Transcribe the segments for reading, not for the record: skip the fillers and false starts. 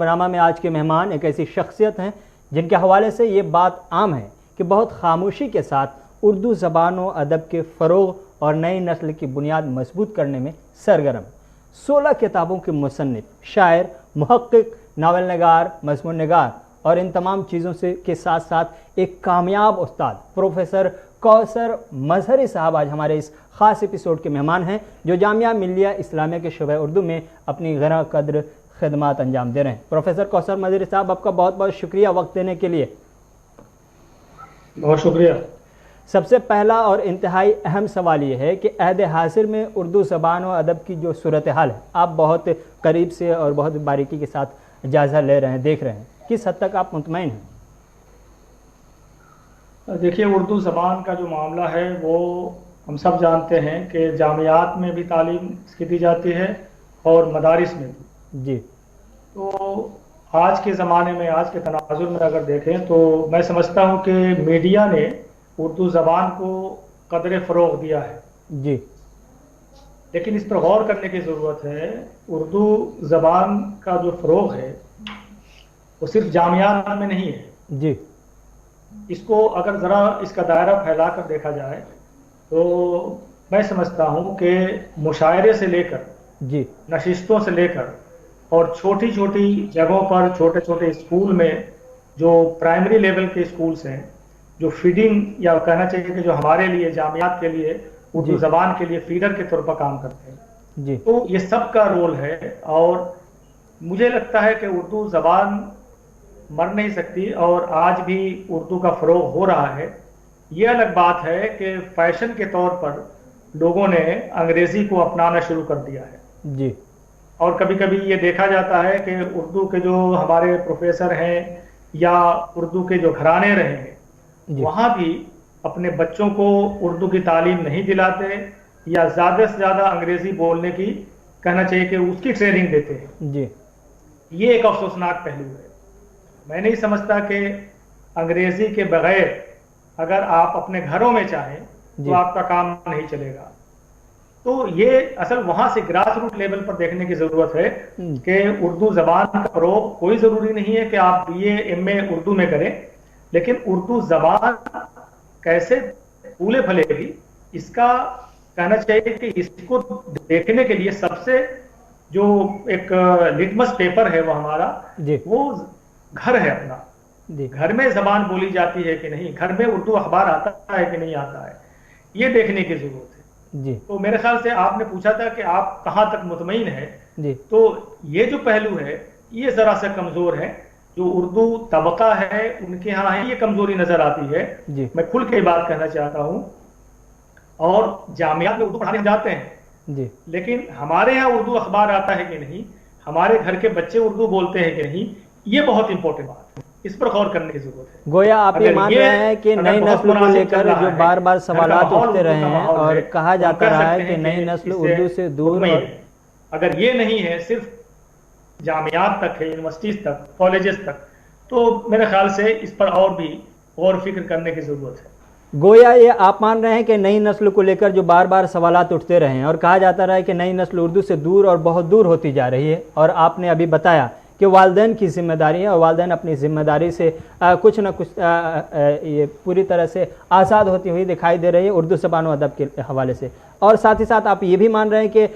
برنامہ میں آج کے مہمان ایک ایسی شخصیت ہیں جن کے حوالے سے یہ بات عام ہے کہ بہت خاموشی کے ساتھ اردو زبان و ادب کے فروغ اور نئی نسل کی بنیاد مضبوط کرنے میں سرگرم، 16 کتابوں کے مصنف، شاعر، محقق، ناول نگار، مضمون نگار اور ان تمام چیزوں کے ساتھ ساتھ ایک کامیاب استاد پروفیسر کوثر مظہری صاحب آج ہمارے اس خاص ایپیسوڈ کے مہمان ہیں، جو جامعہ ملیہ اسلامیہ کے شعبہ اردو میں اپنی غیر قدر خدمات انجام دے رہے ہیں۔ پروفیسر کوثر مظہری صاحب، آپ کا بہت بہت شکریہ وقت دینے کے لیے۔ بہت شکریہ۔ سب سے پہلا اور انتہائی اہم سوال یہ ہے کہ عہد حاضر میں اردو زبان و ادب کی جو صورتحال ہے، آپ بہت قریب سے اور بہت باریکی کے ساتھ جائزہ لے رہے ہیں، دیکھ رہے ہیں، کس حد تک آپ مطمئن ہیں؟ دیکھیے، اردو زبان کا جو معاملہ ہے وہ ہم سب جانتے ہیں کہ جامعات میں بھی تعلیم اس کی دی جاتی ہے اور مدارس میں بھی۔ جی۔ تو آج کے زمانے میں، آج کے تناظر میں اگر دیکھیں تو میں سمجھتا ہوں کہ میڈیا نے اردو زبان کو قدر فروغ دیا ہے۔ جی۔ لیکن اس پر غور کرنے کی ضرورت ہے۔ اردو زبان کا جو فروغ ہے وہ صرف جامعات میں نہیں ہے۔ جی۔ اس کو اگر ذرا اس کا دائرہ پھیلا کر دیکھا جائے تو میں سمجھتا ہوں کہ مشاعرے سے لے کر، جی، نشستوں سے لے کر اور چھوٹی چھوٹی جگہوں پر، چھوٹے چھوٹے اسکول میں، جو پرائمری لیول کے اسکولز ہیں، جو فیڈنگ یا کہنا چاہیے کہ جو ہمارے لیے جامعات کے لیے اردو زبان کے لیے فیڈر کے طور پر کام کرتے ہیں، جی، تو یہ سب کا رول ہے۔ اور مجھے لگتا ہے کہ اردو زبان مر نہیں سکتی اور آج بھی اردو کا فروغ ہو رہا ہے۔ یہ الگ بات ہے کہ فیشن کے طور پر لوگوں نے انگریزی کو اپنانا شروع کر دیا ہے۔ جی۔ اور کبھی کبھی یہ دیکھا جاتا ہے کہ اردو کے جو ہمارے پروفیسر ہیں یا اردو کے جو گھرانے رہے ہیں، وہاں بھی اپنے بچوں کو اردو کی تعلیم نہیں دلاتے یا زیادہ سے زیادہ انگریزی بولنے کی، کہنا چاہیے کہ اس کی ٹریننگ دیتے ہیں۔ جی۔ یہ ایک افسوسناک پہلو ہے۔ میں نہیں سمجھتا کہ انگریزی کے بغیر اگر آپ اپنے گھروں میں چاہیں تو آپ کا کام نہیں چلے گا۔ تو یہ اصل وہاں سے گراس روٹ لیول پر دیکھنے کی ضرورت ہے کہ اردو زبان کا فروغ، کوئی ضروری نہیں ہے کہ آپ BA MA اردو میں کریں، لیکن اردو زبان کیسے پھولے پھلے گی، اس کا کہنا چاہیے کہ اس کو دیکھنے کے لیے سب سے جو ایک لٹمس پیپر ہے وہ ہمارا، وہ گھر ہے اپنا۔ گھر میں زبان بولی جاتی ہے کہ نہیں، گھر میں اردو اخبار آتا ہے کہ نہیں آتا ہے، یہ دیکھنے کی ضرورت ہے۔ جی۔ تو میرے خیال سے آپ نے پوچھا تھا کہ آپ کہاں تک مطمئن ہیں، تو یہ جو پہلو ہے یہ ذرا سا کمزور ہے۔ جو اردو طبقہ ہے ان کے ہاں یہ کمزوری نظر آتی ہے۔ میں کھل کے بات کہنا چاہتا ہوں، اور جامعات میں اردو پڑھانے جاتے ہیں، لیکن ہمارے ہاں اردو اخبار آتا ہے کہ نہیں، ہمارے گھر کے بچے اردو بولتے ہیں کہ نہیں، یہ بہت امپورٹنٹ بات ہے، اس پر غور کرنے کی ضرورت ہے۔ گویا آپ یہ مان رہے ہیں کہ نئی نسل کو لے کر جو بار بار سوالات اٹھتے رہے ہیں اور کہا جاتا رہا ہے کہ نئی نسل اردو سے دور، اگر یہ نہیں ہے، صرف جامعات تک ہے، یونیورسٹیز تک، کالجز تک، تو میرے خیال سے اس پر اور بھی غور فکر کرنے کی ضرورت ہے۔ گویا یہ آپ مان رہے ہیں کہ نئی نسل کو لے کر جو بار بار سوالات اٹھتے رہے ہیں اور کہا جاتا رہا ہے کہ نئی نسل اردو سے دور اور بہت دور ہوتی جا رہی ہے، اور آپ نے ابھی بتایا کہ والدین کی ذمہ داری ہے اور والدین اپنی ذمہ داری سے کچھ نہ کچھ یہ پوری طرح سے آزاد ہوتی ہوئی دکھائی دے رہی ہے اردو زبان و ادب کے حوالے سے، اور ساتھ ہی ساتھ آپ یہ بھی مان رہے ہیں کہ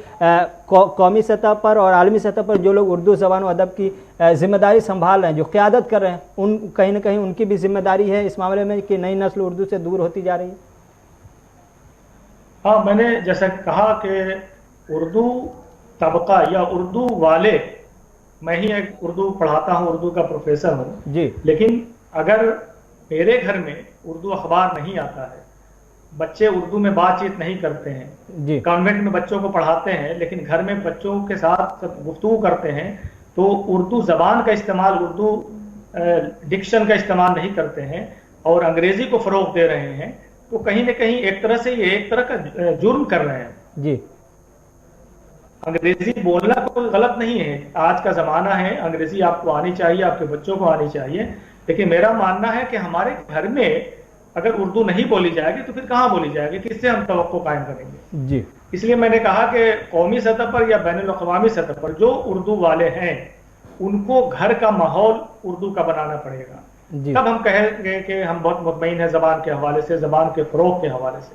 قومی سطح پر اور عالمی سطح پر جو لوگ اردو زبان و ادب کی ذمہ داری سنبھال رہے ہیں، جو قیادت کر رہے ہیں، ان کہیں نہ کہیں ان کی بھی ذمہ داری ہے اس معاملے میں کہ نئی نسل اردو سے دور ہوتی جا رہی ہے۔ ہاں، میں نے جیسا کہا کہ اردو طبقہ یا اردو والے، میں ہی ایک اردو پڑھاتا ہوں، اردو کا پروفیسر ہوں، لیکن اگر میرے گھر میں اردو اخبار نہیں آتا ہے، بچے اردو میں بات چیت نہیں کرتے ہیں، کانوینٹ میں بچوں کو پڑھاتے ہیں لیکن گھر میں بچوں کے ساتھ گفتگو کرتے ہیں، تو اردو زبان کا استعمال، اردو ڈکشن کا استعمال نہیں کرتے ہیں اور انگریزی کو فروغ دے رہے ہیں، تو کہیں نہ کہیں ایک طرح سے یہ ایک طرح کا جرم کر رہے ہیں۔ انگریزی بولنا کوئی غلط نہیں ہے، آج کا زمانہ ہے، انگریزی آپ کو آنی چاہیے، آپ کے بچوں کو آنی چاہیے، لیکن میرا ماننا ہے کہ ہمارے گھر میں اگر اردو نہیں بولی جائے گی تو پھر کہاں بولی جائے گی، کس سے ہم توقع قائم کریں گے؟ اس لیے میں نے کہا کہ قومی سطح پر یا بین الاقوامی سطح پر جو اردو والے ہیں ان کو گھر کا ماحول اردو کا بنانا پڑے گا. تب ہم کہیں گے کہ ہم بہت مطمئن ہیں زبان کے حوالے سے, زبان کے فروغ کے حوالے سے.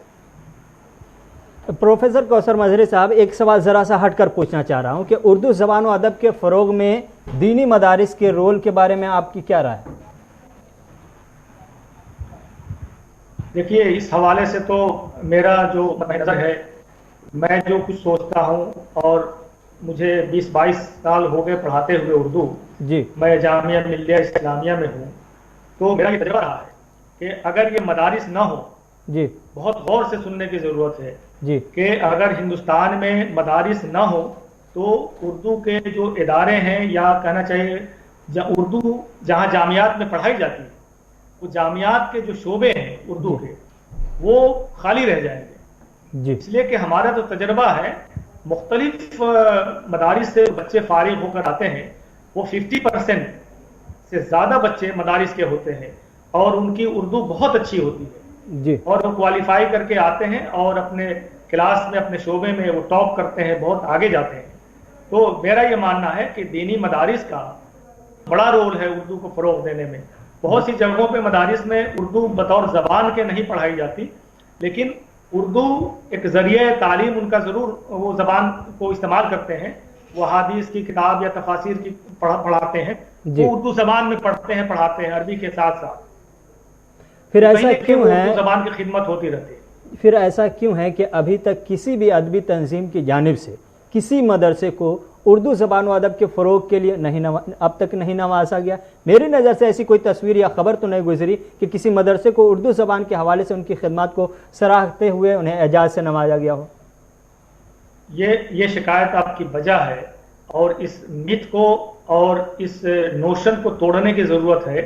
پروفیسر کوثر مظہری صاحب, ایک سوال ذرا سا ہٹ کر پوچھنا چاہ رہا ہوں کہ اردو زبان و ادب کے فروغ میں دینی مدارس کے رول کے بارے میں آپ کی کیا رائے ہے؟ دیکھیے, اس حوالے سے تو میرا جو نظر ہے, میں جو کچھ سوچتا ہوں, اور مجھے 20-22 سال ہو گئے پڑھاتے ہوئے اردو, میں جامعہ ملیہ اسلامیہ میں ہوں, تو میرا یہ تجربہ رہا ہے کہ اگر یہ مدارس نہ ہو, بہت غور سے سننے کی ضرورت ہے کہ اگر ہندوستان میں مدارس نہ ہو تو اردو کے جو ادارے ہیں, یا کہنا چاہیے اردو جہاں جامعات میں پڑھائی جاتی ہے, وہ جامعات کے جو شعبے ہیں اردو کے, وہ خالی رہ جائیں گے. اس لیے کہ ہمارا جو تجربہ ہے, مختلف مدارس سے بچے فارغ ہو کر آتے ہیں, وہ 50% سے زیادہ بچے مدارس کے ہوتے ہیں, اور ان کی اردو بہت اچھی ہوتی ہے, اور وہ کوالیفائی کر کے آتے ہیں, اور اپنے کلاس میں, اپنے شعبے میں وہ ٹاپ کرتے ہیں, بہت آگے جاتے ہیں. تو میرا یہ ماننا ہے کہ دینی مدارس کا بڑا رول ہے اردو کو فروغ دینے میں. بہت سی جگہوں پہ مدارس میں اردو بطور زبان کے نہیں پڑھائی جاتی, لیکن اردو ایک ذریعہ تعلیم ان کا ضرور وہ زبان کو استعمال کرتے ہیں. وہ حدیث کی کتاب یا تفاسیر کی پڑھاتے ہیں, وہ اردو زبان میں پڑھتے ہیں, پڑھاتے ہیں عربی کے ساتھ ساتھ. پھر ایسا کیوں ہے, اردو زبان کی خدمت ہوتی رہتی ہے. پھر ایسا کیوں ہے کہ ابھی تک کسی بھی ادبی تنظیم کی جانب سے کسی مدرسے کو اردو زبان و ادب کے فروغ کے لیے اب تک نہیں نوازا گیا؟ میری نظر سے ایسی کوئی تصویر یا خبر تو نہیں گزری کہ کسی مدرسے کو اردو زبان کے حوالے سے ان کی خدمات کو سراہتے ہوئے انہیں اعزاز سے نوازا گیا ہو. یہ شکایت آپ کی وجہ ہے, اور اس میتھ کو اور اس نوشن کو توڑنے کی ضرورت ہے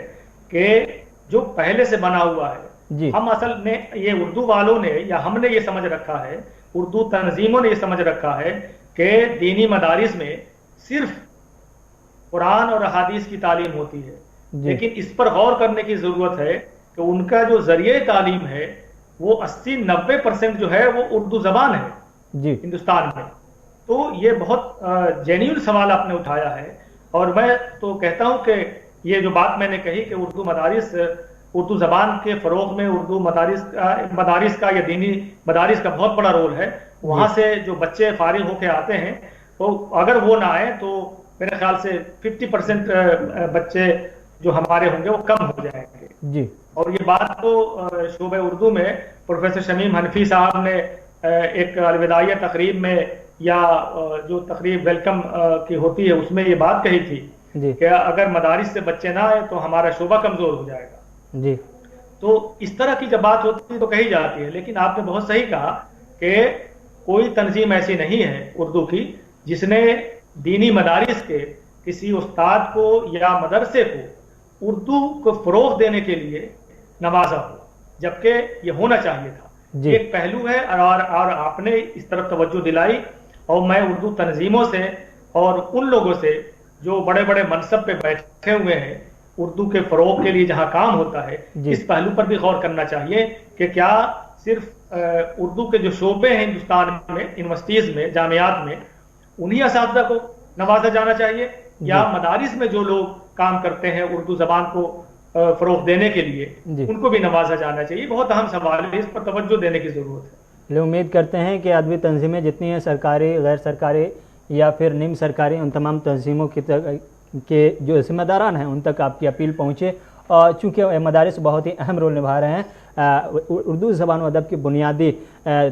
کہ جو پہلے سے بنا ہوا ہے, ہم اصل میں یہ اردو والوں نے, یا ہم نے یہ سمجھ رکھا ہے, اردو تنظیموں نے یہ سمجھ رکھا ہے کہ دینی مدارس میں صرف قرآن اور احادیث کی تعلیم ہوتی ہے. لیکن اس پر غور کرنے کی ضرورت ہے کہ ان کا جو ذریعہ تعلیم ہے وہ 80-90% جو ہے وہ اردو زبان ہے ہندوستان میں. تو یہ بہت جینیون سوال آپ نے اٹھایا ہے, اور میں تو کہتا ہوں کہ یہ جو بات میں نے کہی کہ اردو مدارس, اردو زبان کے فروغ میں اردو مدارس کا یا دینی مدارس کا بہت بڑا رول ہے. وہاں سے جو بچے فارغ ہو کے آتے ہیں, تو اگر وہ نہ آئیں تو میرے خیال سے 50% بچے جو ہمارے ہوں گے وہ کم ہو جائیں گے. اور یہ بات تو شعبہ اردو میں پروفیسر شمیم حنفی صاحب نے ایک الوداعیہ تقریب میں, یا جو تقریب ویلکم کی ہوتی ہے, اس میں یہ بات کہی تھی کہ اگر مدارس سے بچے نہ آئے تو ہمارا شعبہ کمزور ہو جائے گا. تو اس طرح کی جب بات ہوتی ہے تو کہی جاتی ہے. لیکن آپ نے بہت صحیح کہا کہ کوئی تنظیم ایسی نہیں ہے اردو کی جس نے دینی مدارس کے کسی استاد کو یا مدرسے کو اردو کو فروغ دینے کے لیے نوازا ہو, جبکہ یہ ہونا چاہیے تھا. ایک پہلو ہے, اور آپ نے اس طرف توجہ دلائی, اور میں اردو تنظیموں سے اور ان لوگوں سے جو بڑے بڑے منصب پہ بیٹھے ہوئے ہیں اردو کے فروغ کے لیے جہاں کام ہوتا ہے, اس پہلو پر بھی غور کرنا چاہیے کہ کیا صرف اردو کے جو شعبے ہیں ہندوستان میں, یونیورسٹیز میں, جامعات میں, انہی اساتذہ کو نوازا جانا چاہیے, یا مدارس میں جو لوگ کام کرتے ہیں اردو زبان کو فروغ دینے کے لیے ان کو بھی نوازا جانا چاہیے؟ بہت اہم سوال ہے, اس پر توجہ دینے کی ضرورت ہے. امید کرتے ہیں کہ ادبی تنظیمیں جتنی ہیں, سرکاری, غیر سرکاری یا پھر نیم سرکاری, ان تمام تنظیموں کے جو ذمہ داران ہیں ان تک آپ کی اپیل پہنچے. اور چونکہ مدارس بہت ہی اہم رول نبھا رہے ہیں اردو زبان و ادب کی بنیادی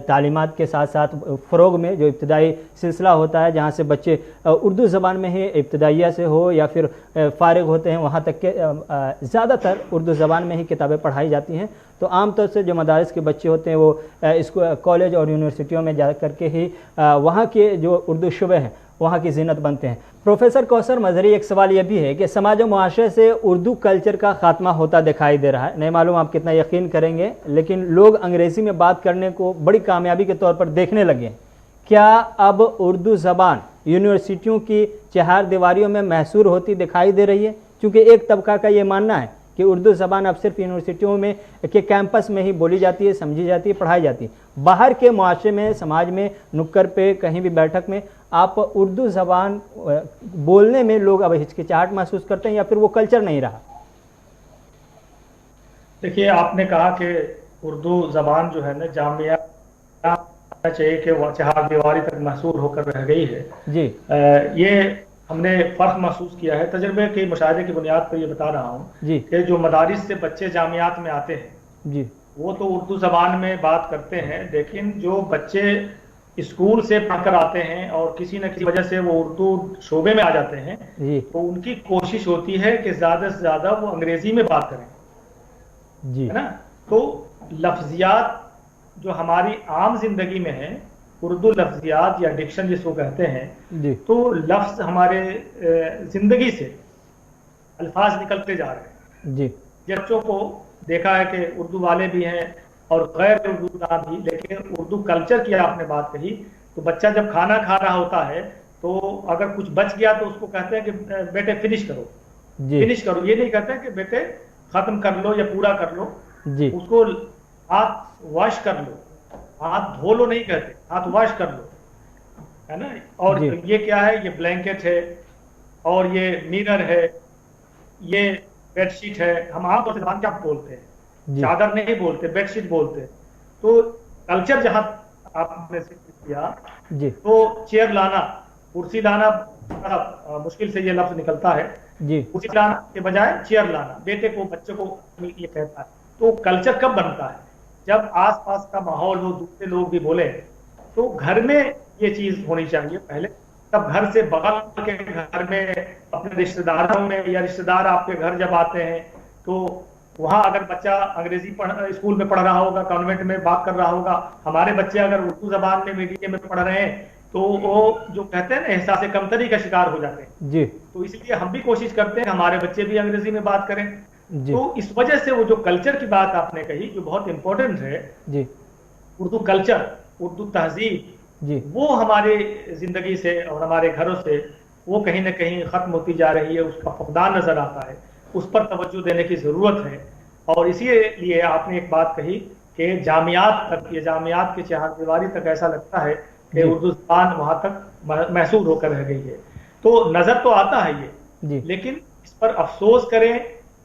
تعلیمات کے ساتھ ساتھ فروغ میں, جو ابتدائی سلسلہ ہوتا ہے جہاں سے بچے اردو زبان میں ہی ابتدائیہ سے ہو یا پھر فارغ ہوتے ہیں, وہاں تک کہ زیادہ تر اردو زبان میں ہی کتابیں پڑھائی جاتی ہیں. تو عام طور سے جو مدارس کے بچے ہوتے ہیں وہ کالج اور یونیورسٹیوں میں جا کر کے ہی وہاں کے جو اردو شعبے ہیں وہاں کی زینت بنتے ہیں. پروفیسر کوثر مظہری, ایک سوال یہ بھی ہے کہ سماج و معاشرے سے اردو کلچر کا خاتمہ ہوتا دکھائی دے رہا ہے. نہیں معلوم آپ کتنا یقین کریں گے, لیکن لوگ انگریزی میں بات کرنے کو بڑی کامیابی کے طور پر دیکھنے لگے ہیں. کیا اب اردو زبان یونیورسٹیوں کی چہار دیواریوں میں محصور ہوتی دکھائی دے رہی ہے؟ چونکہ ایک طبقہ کا یہ ماننا ہے کہ اردو زبان اب صرف یونیورسٹیوں میں کے کیمپس میں ہی بولی جاتی ہے, سمجھی جاتی ہے, پڑھائی جاتی ہے. باہر کے معاشرے میں, سماج میں, نکڑ پہ, کہیں بھی بیٹھک میں آپ اردو زبان بولنے میں لوگ اب ہچکچاہٹ محسوس کرتے ہیں یا پھر وہ کلچر نہیں رہا؟ دیکھیے, آپ نے کہا کہ اردو زبان جو ہے نا جامعہ چاہیے کہ وہ چہار دیواری تک محصور ہو کر رہ گئی ہے. جی, یہ ہم نے فرق محسوس کیا ہے. تجربے کے مشاہدے کی بنیاد پر یہ بتا رہا ہوں جی, کہ جو مدارس سے بچے جامعات میں آتے ہیں جی, وہ تو اردو زبان میں بات کرتے ہیں, لیکن جو بچے اسکول سے پڑھ کر آتے ہیں اور کسی نہ کسی وجہ سے وہ اردو شعبے میں آ جاتے ہیں, جی, تو ان کی کوشش ہوتی ہے کہ زیادہ سے زیادہ وہ انگریزی میں بات کریں, جی, ہے نا. تو لفظیات جو ہماری عام زندگی میں ہیں, اردو لفظیات یا ڈکشن جس کو کہتے ہیں, جی, تو لفظ ہمارے زندگی سے الفاظ نکلتے جا رہے ہیں. جی, بچوں کو دیکھا ہے کہ اردو والے بھی ہیں اور غیر اردو داں بھی, لیکن اردو کلچر کی آپ نے بات کہی, تو بچہ جب کھانا کھا رہا ہوتا ہے تو اگر کچھ بچ گیا تو اس کو کہتے ہیں کہ بیٹے فنش کرو, جی, فنش کرو. یہ نہیں کہتے کہ بیٹے ختم کر لو یا پورا کر لو, جی, اس کو ہاتھ واش کر لو, ہاتھ دھو لو نہیں کہتے, ہاتھ واش کر لو, ہے نا. اور جی, یہ کیا ہے, یہ بلینکٹ ہے اور یہ میرر ہے, یہ بیڈ شیٹ ہے. ہم عام طور سے زبان کیا بولتے ہیں, جی, چادر نہیں بولتے, بیڈ شیٹ بولتے ہیں. تو کلچر جہاں آپ نے ذکر کیا, جی, تو چیئر لانا, کرسی لانا, بڑا مشکل سے یہ لفظ نکلتا ہے, جی, کرسی لانا کے بجائے چیئر لانا, بیٹے کو بچے کو یہ کہتا ہے. تو کلچر کب بنتا ہے, جب آس پاس کا ماحول ہو, دوسرے لوگ بھی بولے, تو گھر میں یہ چیز ہونی چاہیے پہلے. تب گھر سے بغل کے گھر میں, اپنے رشتہ داروں میں, یا رشتہ دار آپ کے گھر جب آتے ہیں تو وہاں اگر بچہ انگریزی اسکول میں پڑھ رہا ہوگا, کانوینٹ میں بات کر رہا ہوگا, ہمارے بچے اگر اردو زبان میں میڈیم میں پڑھ رہے ہیں تو وہ جو کہتے ہیں نا احساس کمتری کا شکار ہو جاتے ہیں. جی, تو اس لیے ہم بھی کوشش کرتے ہیں ہمارے بچے بھی انگریزی میں بات کریں. جی, تو اس وجہ سے وہ جو کلچر کی بات آپ نے کہی جو بہت امپورٹنٹ ہے, جی, اردو کلچر, اردو تہذیب, جی, وہ ہماری زندگی سے اور ہمارے گھروں سے وہ کہیں نہ کہیں ختم ہوتی جا رہی ہے, اس کا فقدان نظر آتا ہے. اس پر توجہ دینے کی ضرورت ہے. اور اسی لیے آپ نے ایک بات کہی کہ جامعات تک, یہ جامعات کی چہار دیواری تک ایسا لگتا ہے کہ اردو زبان وہاں تک محصور ہو کر رہ گئی ہے. تو نظر تو آتا ہے یہ, جی, لیکن اس پر افسوس کریں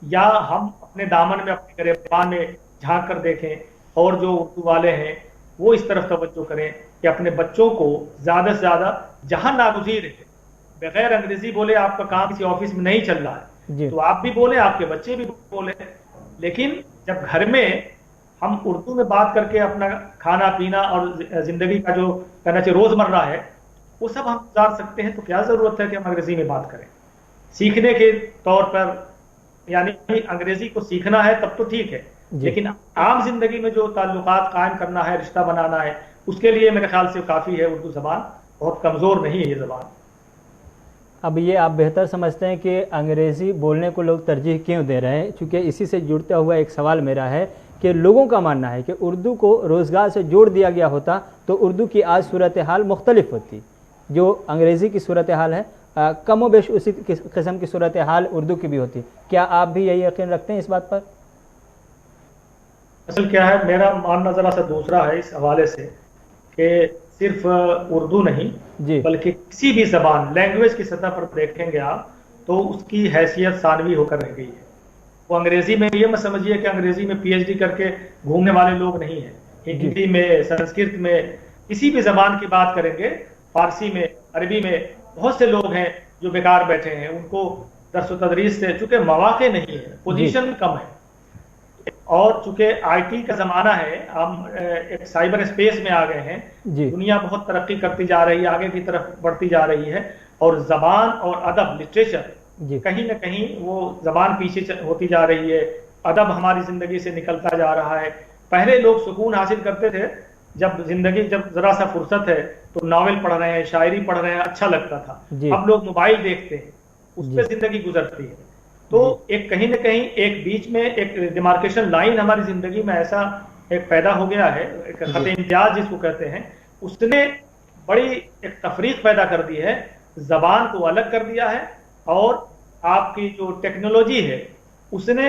یا ہم اپنے دامن میں, اپنے گریبان میں جھانک کر دیکھیں, اور جو اردو والے ہیں وہ اس طرف توجہ کریں کہ اپنے بچوں کو زیادہ سے زیادہ, جہاں ناگزیر ہے, بغیر انگریزی بولے آپ کا کام کسی آفس میں نہیں چل رہا ہے, جی, تو آپ بھی بولیں, آپ کے بچے بھی بولیں, لیکن جب گھر میں ہم اردو میں بات کر کے اپنا کھانا پینا اور زندگی کا جو کہنا چاہیے روزمرہ ہے وہ سب ہم گزار سکتے ہیں, تو کیا ضرورت ہے کہ ہم انگریزی میں بات کریں. سیکھنے کے طور پر یعنی انگریزی کو سیکھنا ہے تب تو ٹھیک ہے, لیکن عام زندگی میں جو تعلقات قائم کرنا ہے, رشتہ بنانا ہے, اس کے لیے میرے خیال سے کافی ہے. اردو زبان بہت کمزور نہیں ہے یہ زبان. اب یہ آپ بہتر سمجھتے ہیں کہ انگریزی بولنے کو لوگ ترجیح کیوں دے رہے ہیں, چونکہ اسی سے جڑتا ہوا ایک سوال میرا ہے کہ لوگوں کا ماننا ہے کہ اردو کو روزگار سے جوڑ دیا گیا ہوتا تو اردو کی آج صورتحال مختلف ہوتی. جو انگریزی کی صورتحال ہے کم و بیش اسی قسم کی صورتحال اردو کی بھی ہوتی. کیا آپ بھی یہی یقین رکھتے ہیں اس بات پر؟ اصل کیا ہے, میرا ماننا ذرا سا دوسرا ہے اس حوالے سے کہ صرف اردو نہیں, جی, بلکہ کسی بھی زبان, لینگویج کی سطح پر دیکھیں گے آپ تو اس کی حیثیت ثانوی ہو کر رہ گئی ہے. وہ انگریزی میں یہ مت سمجھیے کہ انگریزی میں پی ایچ ڈی کر کے گھومنے والے لوگ نہیں ہیں. ہندی میں, سنسکرت میں, کسی بھی زبان کی بات کریں گے, فارسی میں, عربی میں, بہت سے لوگ ہیں جو بیکار بیٹھے ہیں. ان کو درس و تدریس سے چونکہ مواقع نہیں ہے, پوزیشن کم ہے, اور چونکہ آئی ٹی کا زمانہ ہے, ہم ایک سائبر اسپیس میں آ گئے ہیں, دنیا بہت ترقی کرتی جا رہی ہے, آگے کی طرف بڑھتی جا رہی ہے, اور زبان اور ادب, لٹریچر, کہیں نہ کہیں وہ زبان پیچھے ہوتی جا رہی ہے. ادب ہماری زندگی سے نکلتا جا رہا ہے. پہلے لوگ سکون حاصل کرتے تھے جب زندگی, جب ذرا سا فرصت ہے تو ناول پڑھ رہے ہیں, شاعری پڑھ رہے ہیں, اچھا لگتا تھا. اب لوگ موبائل دیکھتے ہیں, اس پہ زندگی گزرتی ہے. تو ایک کہیں نہ کہیں ایک بیچ میں ایک ڈیمارکیشن لائن ہماری زندگی میں ایسا ایک پیدا ہو گیا ہے, ایک خط امتیاز جس کو کہتے ہیں, اس نے بڑی ایک تفریق پیدا کر دی ہے, زبان کو الگ کر دیا ہے, اور آپ کی جو ٹیکنالوجی ہے اس نے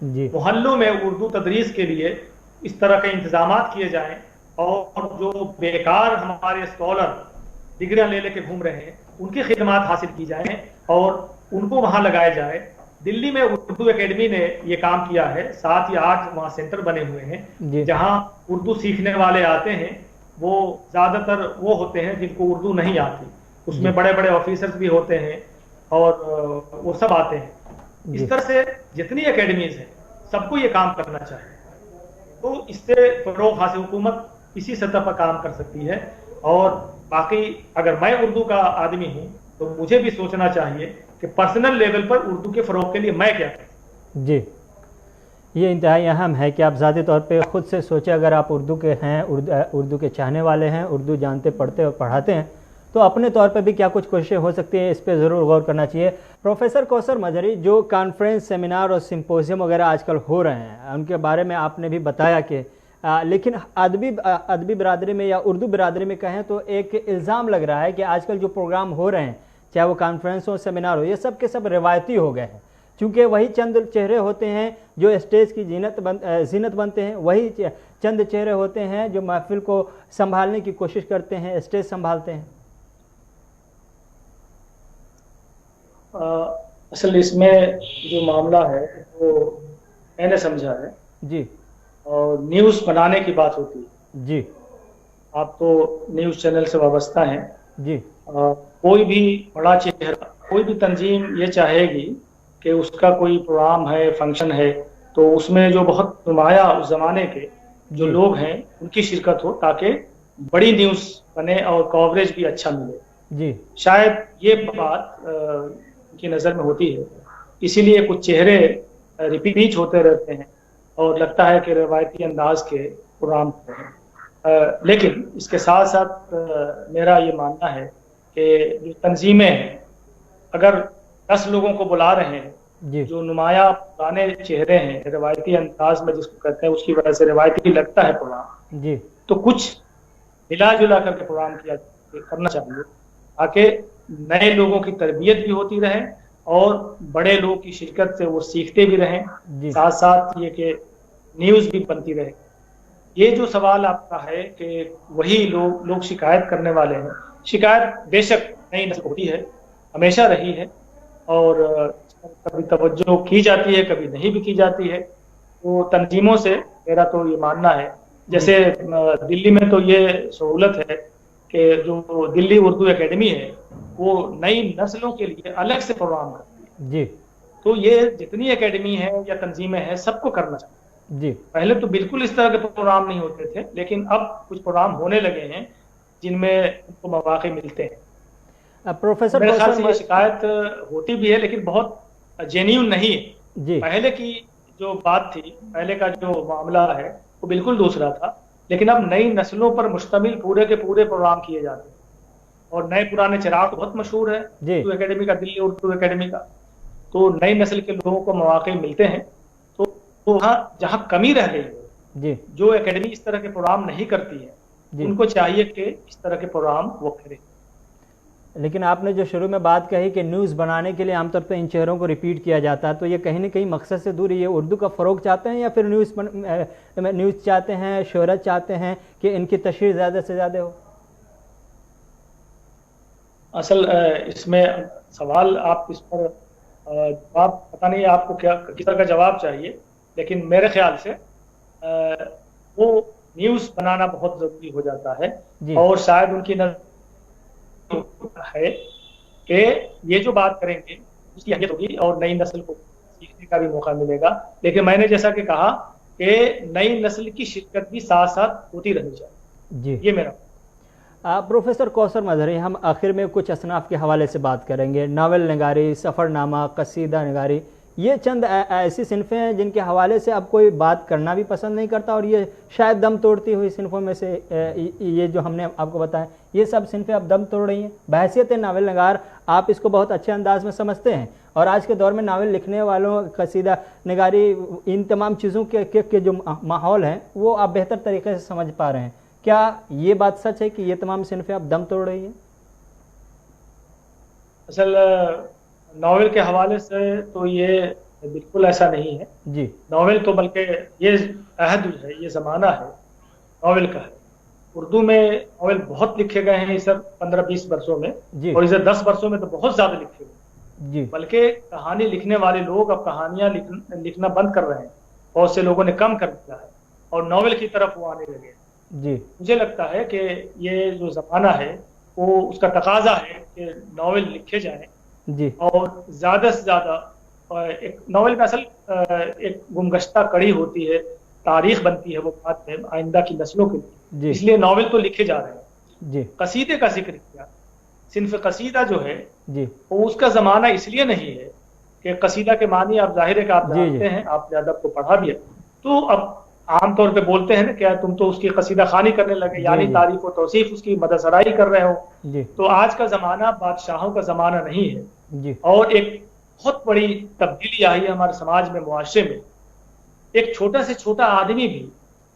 جی محلوں میں اردو تدریس کے لیے اس طرح کے انتظامات کیے جائیں، اور جو بیکار ہمارے اسکالر ڈگریاں لے کے گھوم رہے ہیں ان کی خدمات حاصل کی جائیں اور ان کو وہاں لگایا جائے۔ دلی میں اردو اکیڈمی نے یہ کام کیا ہے، 7 یا 8 وہاں سینٹر بنے ہوئے ہیں جی جہاں اردو سیکھنے والے آتے ہیں۔ وہ زیادہ تر وہ ہوتے ہیں جن کو اردو نہیں آتی، اس میں بڑے بڑے آفیسرز بھی ہوتے ہیں اور وہ سب آتے ہیں۔ اس طرح سے جتنی اکیڈمیز ہیں سب کو یہ کام کرنا چاہیے، تو اس سے فروغ حاصل، حکومت اسی سطح پر کام کر سکتی ہے۔ اور باقی اگر میں اردو کا آدمی ہوں تو مجھے بھی سوچنا چاہیے کہ پرسنل لیول پر اردو کے فروغ کے لیے میں کیا کروں۔ جی، یہ انتہائی اہم ہے کہ آپ ذاتی طور پہ خود سے سوچیں، اگر آپ اردو کے ہیں، اردو کے چاہنے والے ہیں، اردو جانتے پڑھتے اور پڑھاتے ہیں، تو اپنے طور پہ بھی کیا کچھ کوششیں ہو سکتی ہیں، اس پہ ضرور غور کرنا چاہیے۔ پروفیسر کوثر مظہری، جو کانفرنس، سیمینار اور سمپوزیم وغیرہ آج کل ہو رہے ہیں، ان کے بارے میں آپ نے بھی بتایا کہ لیکن ادبی برادری میں یا اردو برادری میں کہیں تو ایک الزام لگ رہا ہے کہ آج کل جو پروگرام ہو رہے ہیں، چاہے وہ کانفرنس ہو، سیمینار ہو، یہ سب کے سب روایتی ہو گئے ہیں، چونکہ وہی چند چہرے ہوتے ہیں جو اسٹیج کی زینت بنتے ہیں، وہی چند چہرے ہوتے ہیں جو محفل کو سنبھالنے کی کوشش کرتے ہیں، اسٹیج سنبھالتے ہیں۔ اصل اس میں جو معاملہ ہے وہ میں نے سمجھا ہے، جی، اور نیوز بنانے کی بات ہوتی ہے۔ جی، آپ تو نیوز چینل سے وابستہ ہیں۔ جی، کوئی بھی بڑا چہرہ، کوئی بھی تنظیم یہ چاہے گی کہ اس کا کوئی پروگرام ہے، فنکشن ہے، تو اس میں جو بہت نمایاں اس زمانے کے جو لوگ ہیں ان کی شرکت ہو، تاکہ بڑی نیوز بنے اور کوریج بھی اچھا ملے۔ جی، شاید یہ بات ان کی نظر میں ہوتی ہے، اسی لیے کچھ چہرے ریپیٹ ہوتے رہتے ہیں اور لگتا ہے کہ روایتی انداز کے پروگرام ہیں۔ لیکن اس کے ساتھ ساتھ میرا یہ ماننا ہے کہ جو تنظیمیں ہیں، اگر 10 لوگوں کو بلا رہے ہیں جی، جو نمایاں پرانے چہرے ہیں، روایتی انداز میں جس کو کہتے ہیں، اس کی وجہ سے روایتی لگتا ہے پروگرام، جی، تو کچھ ملا جلا کر کے پروگرام کرنا چاہیے، تاکہ نئے لوگوں کی تربیت بھی ہوتی رہے اور بڑے لوگوں کی شرکت سے وہ سیکھتے بھی رہیں، جی، ساتھ ساتھ یہ کہ نیوز بھی بنتی رہے۔ یہ جو سوال آپ کا ہے کہ وہی لوگ شکایت کرنے والے ہیں، شکایت بے شک نئی نسل ہوتی ہے، ہمیشہ رہی ہے، اور کبھی توجہ کی جاتی ہے، کبھی نہیں بھی کی جاتی ہے۔ وہ تنظیموں سے میرا تو یہ ماننا ہے، جیسے دلی میں تو یہ سہولت ہے کہ جو دلی اردو اکیڈمی ہے وہ نئی نسلوں کے لیے الگ سے پروگرام کرتی ہے، جی، تو یہ جتنی اکیڈمی ہے یا تنظیمیں ہیں سب کو کرنا چاہیے۔ جی، پہلے تو بالکل اس طرح کے پروگرام نہیں ہوتے تھے، لیکن اب کچھ پروگرام ہونے لگے ہیں جن میں ان کو مواقع ملتے ہیں۔ پروفیسر میرے خیال سے یہ کوثر، شکایت ہوتی بھی ہے لیکن بہت جینیون نہیں ہے۔ جی، پہلے کی جو بات تھی، پہلے کا جو معاملہ ہے وہ بالکل دوسرا تھا، لیکن اب نئی نسلوں پر مشتمل پورے کے پورے پروگرام کیے جاتے ہیں، اور نئے پرانے چراغ بہت مشہور ہے جی، اردو اکیڈمی کا، دلی اردو اکیڈمی کا، تو نئی نسل کے لوگوں کو مواقع ملتے ہیں۔ تو وہاں جہاں کمی رہ گئی ہے، جی، جو اکیڈمی اس طرح کے پروگرام نہیں کرتی ہے، جی، ان کو چاہیے کہ اس طرح کے پروگرام وہ کرے۔ لیکن آپ نے جو شروع میں بات کہی کہ نیوز بنانے کے لیے عام طور پہ ان چہروں کو ریپیٹ کیا جاتا ہے، تو یہ کہیں نہ کہیں مقصد سے دور، یہ اردو کا فروغ چاہتے ہیں یا پھر نیوز چاہتے ہیں، شہرت چاہتے ہیں کہ ان کی تشہیر زیادہ سے زیادہ ہو؟ اصل اس میں سوال آپ اس پر جواب پتہ نہیں آپ کو کیا کس طرح کا جواب چاہیے، لیکن میرے خیال سے وہ نیوز بنانا بہت ضروری ہو جاتا ہے، جی، اور شاید ان کی نظر ہے کہ یہ جو بات کریں گے اس کی اہمیت ہوگی اور نئی نسل کو سیکھنے کا بھی موقع ملے گا، لیکن میں نے جیسا کہ کہا کہ نئی نسل کی شرکت بھی ساتھ ساتھ ہوتی رہنی چاہیے، جی۔ یہ میرا۔ پروفیسر کوثر مظہری، ہم آخر میں کچھ اصناف کے حوالے سے بات کریں گے۔ ناول نگاری، سفر نامہ، قصیدہ نگاری، یہ چند ایسی صنفیں ہیں جن کے حوالے سے اب کوئی بات کرنا بھی پسند نہیں کرتا، اور یہ شاید دم توڑتی ہوئی صنفوں میں سے یہ جو ہم نے آپ کو بتایا، یہ سب صنفیں اب دم توڑ رہی ہیں۔ بحیثیت ناول نگار آپ اس کو بہت اچھے انداز میں سمجھتے ہیں، اور آج کے دور میں ناول لکھنے والوں، قصیدہ نگاری، ان تمام چیزوں کے جو ماحول ہیں وہ آپ بہتر طریقے سے سمجھ پا رہے ہیں۔ کیا یہ بات سچ ہے کہ یہ تمام صنفیں اب دم توڑ رہی ہیں؟ اصل ناول کے حوالے سے تو یہ بالکل ایسا نہیں ہے جی ناول تو بلکہ یہ عہد ہے، یہ زمانہ ہے ناول کا ہے. اردو میں ناول بہت لکھے گئے ہیں سر 15-20 برسوں میں، جی اور اسے 10 برسوں میں تو بہت زیادہ لکھے گئے. جی بلکہ کہانی لکھنے والے لوگ اب کہانیاں لکھنا بند کر رہے ہیں، بہت سے لوگوں نے کم کر دیا ہے اور ناول کی طرف وہ آنے لگے. جی مجھے لگتا ہے کہ یہ جو زمانہ ہے وہ اس کا تقاضا ہے کہ ناول لکھے جائیں، جی اور زیادہ سے زیادہ ایک ناول میں اصل ایک گمگشتہ کڑی ہوتی ہے، تاریخ بنتی ہے وہ بعد میں آئندہ کی نسلوں کے لیے. جی اس لیے ناول تو لکھے جا رہے ہیں. جی قصیدے کا ذکر کیا، صنف قصیدہ جو ہے جی وہ اس کا زمانہ اس لیے نہیں ہے کہ قصیدہ کے معنی آپ ظاہر ہے کہ آپ جی جانتے ہیں، آپ نے ادب کو پڑھا بھی ہے، تو اب عام طور پہ بولتے ہیں نا کہ تم تو اس کی قصیدہ خوانی کرنے لگے، یعنی جی تعریف و توصیف اس کی مدثرائی کر رہے ہو. جی تو آج کا زمانہ بادشاہوں کا زمانہ نہیں ہے، جی اور ایک بہت بڑی تبدیلی آئی ہے ہمارے سماج میں، معاشرے میں. ایک چھوٹا سے چھوٹا آدمی بھی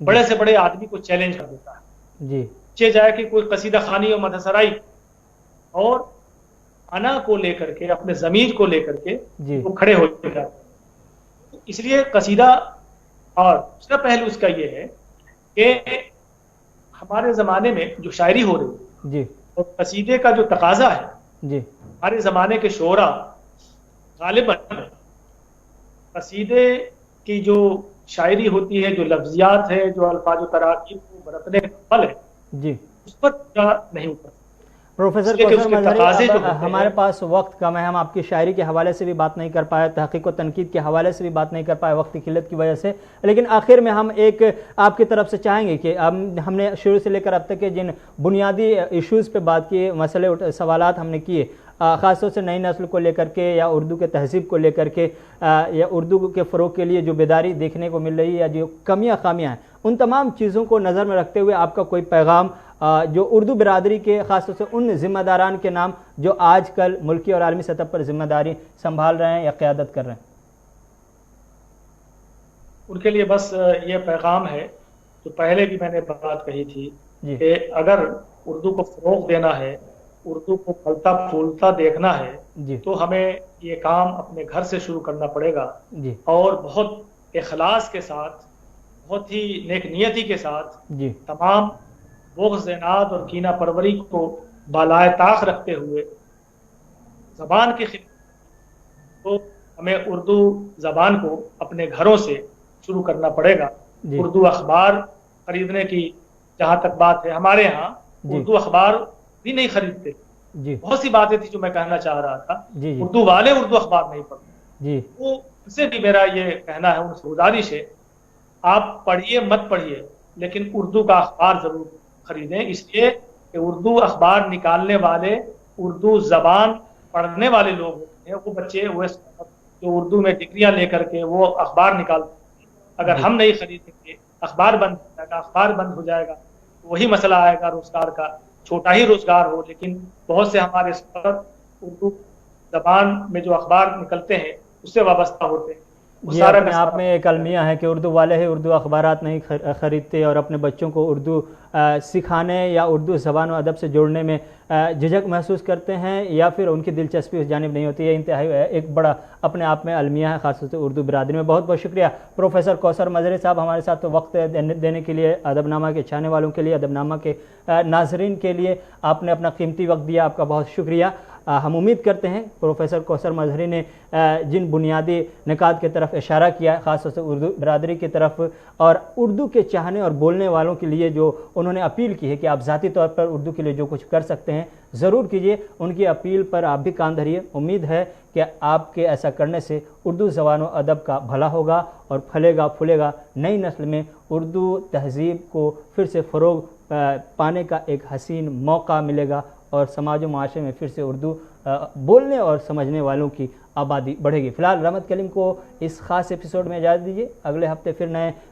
بڑے سے بڑے آدمی کو چیلنج کر دیتا ہے. جی چے جائے کہ کوئی قصیدہ خوانی اور مدثرائی، اور انا کو لے کر کے، اپنے ضمیر کو لے کر کے جی وہ کھڑے ہو جاتے ہیں. اس لیے قصیدہ، اور دوسرا پہلو اس کا یہ ہے کہ ہمارے زمانے میں جو شاعری ہو رہی ہے جی اور قصیدے کا جو تقاضا ہے، جی ہمارے زمانے کے شعراء غالباً قصیدے کی جو شاعری ہوتی ہے، جو لفظیات ہے، جو الفاظ و تراکیب کو برتنے کا عمل ہے، جی اس پر پورا نہیں اترتا. پروفیسر اس لیے کہ اس کوثر کے مظہری، تقاضے جو اب ہوتے ہمارے ہیں، پاس وقت کم ہے، ہم آپ کی شاعری کے حوالے سے بھی بات نہیں کر پائے، تحقیق و تنقید کے حوالے سے بھی بات نہیں کر پائے وقت کی قلت کی وجہ سے. لیکن آخر میں ہم ایک آپ کی طرف سے چاہیں گے کہ ہم نے شروع سے لے کر اب تک کے جن بنیادی ایشوز پہ بات کی، مسئلے سوالات ہم نے کیے، خاص طور سے نئی نسل کو لے کر کے یا اردو کے تہذیب کو لے کر کے، یا اردو کے فروغ کے لیے جو بیداری دیکھنے کو مل رہی ہے یا جو کمیاں خامیاں ہیں، ان تمام چیزوں کو نظر میں رکھتے ہوئے آپ کا کوئی پیغام جو اردو برادری کے، خاص طور سے ان ذمہ داران کے نام جو آج کل ملکی اور عالمی سطح پر ذمہ داری سنبھال رہے ہیں یا قیادت کر رہے ہیں؟ ان کے لیے بس یہ پیغام ہے جو پہلے بھی میں نے بات کہی تھی جی کہ اگر اردو کو فروغ دینا ہے، اردو کو پھلتا پھولتا دیکھنا ہے، جی تو ہمیں یہ کام اپنے گھر سے شروع کرنا پڑے گا، جی اور بہت اخلاص کے ساتھ، بہت ہی نیک نیتی کے ساتھ، جی تمام بغض عناد اور کینہ پروری کو بالائے طاق رکھتے ہوئے زبان کی خدمت، تو ہمیں اردو زبان کو اپنے گھروں سے شروع کرنا پڑے گا. جی اردو اخبار خریدنے کی جہاں تک بات ہے، ہمارے ہاں جی اردو اخبار بھی نہیں خریدتے. جی بہت سی باتیں تھیں جو میں کہنا چاہ رہا تھا. جی جی اردو والے اردو اخبار نہیں پڑھتے. جی تو ان سے بھی میرا یہ کہنا ہے، ان سے گزارش ہے، آپ پڑھیے مت پڑھیے لیکن اردو کا اخبار ضرور خریدیں، اس لیے کہ اردو اخبار نکالنے والے، اردو زبان پڑھنے والے لوگ ہوتے ہیں، وہ بچے وہ جو اردو میں ڈگریاں لے کر کے وہ اخبار نکالتے ہیں. اگر ہم نہیں خریدیں گے، اخبار بند ہو جائے گا، اخبار بند ہو جائے گا، وہی مسئلہ آئے گا روزگار کا، چھوٹا ہی روزگار ہو، لیکن بہت سے ہمارے اردو زبان میں جو اخبار نکلتے ہیں اس سے وابستہ ہوتے ہیں. یہ اپنے آپ میں ایک المیہ ہے کہ اردو والے ہی اردو اخبارات نہیں خریدتے اور اپنے بچوں کو اردو سکھانے یا اردو زبان و ادب سے جوڑنے میں جھجک محسوس کرتے ہیں، یا پھر ان کی دلچسپی اس جانب نہیں ہوتی ہے. انتہائی ایک بڑا اپنے آپ میں المیہ ہے، خاص طور سے اردو برادری میں. بہت بہت شکریہ پروفیسر کوثر مظہری صاحب ہمارے ساتھ وقت دینے کے لیے، ادب نامہ کے چاہنے والوں کے لیے، ادب نامہ کے ناظرین کے لیے آپ نے اپنا قیمتی وقت دیا. آپ کا بہت شکریہ. ہم امید کرتے ہیں پروفیسر کوثر مظہری نے جن بنیادی نکات کی طرف اشارہ کیا ہے، خاص طور سے اردو برادری کی طرف اور اردو کے چاہنے اور بولنے والوں کے لیے جو انہوں نے اپیل کی ہے کہ آپ ذاتی طور پر اردو کے لیے جو کچھ کر سکتے ہیں ضرور کیجیے، ان کی اپیل پر آپ بھی کان دھریے. امید ہے کہ آپ کے ایسا کرنے سے اردو زبان و ادب کا بھلا ہوگا اور پھلے گا پھولے گا. نئی نسل میں اردو تہذیب کو پھر سے فروغ پانے کا ایک حسین موقع ملے گا اور سماج و معاشرے میں پھر سے اردو بولنے اور سمجھنے والوں کی آبادی بڑھے گی. فی الحال رحمت کلیم کو اس خاص ایپیسوڈ میں اجازت دیجیے. اگلے ہفتے پھر نئے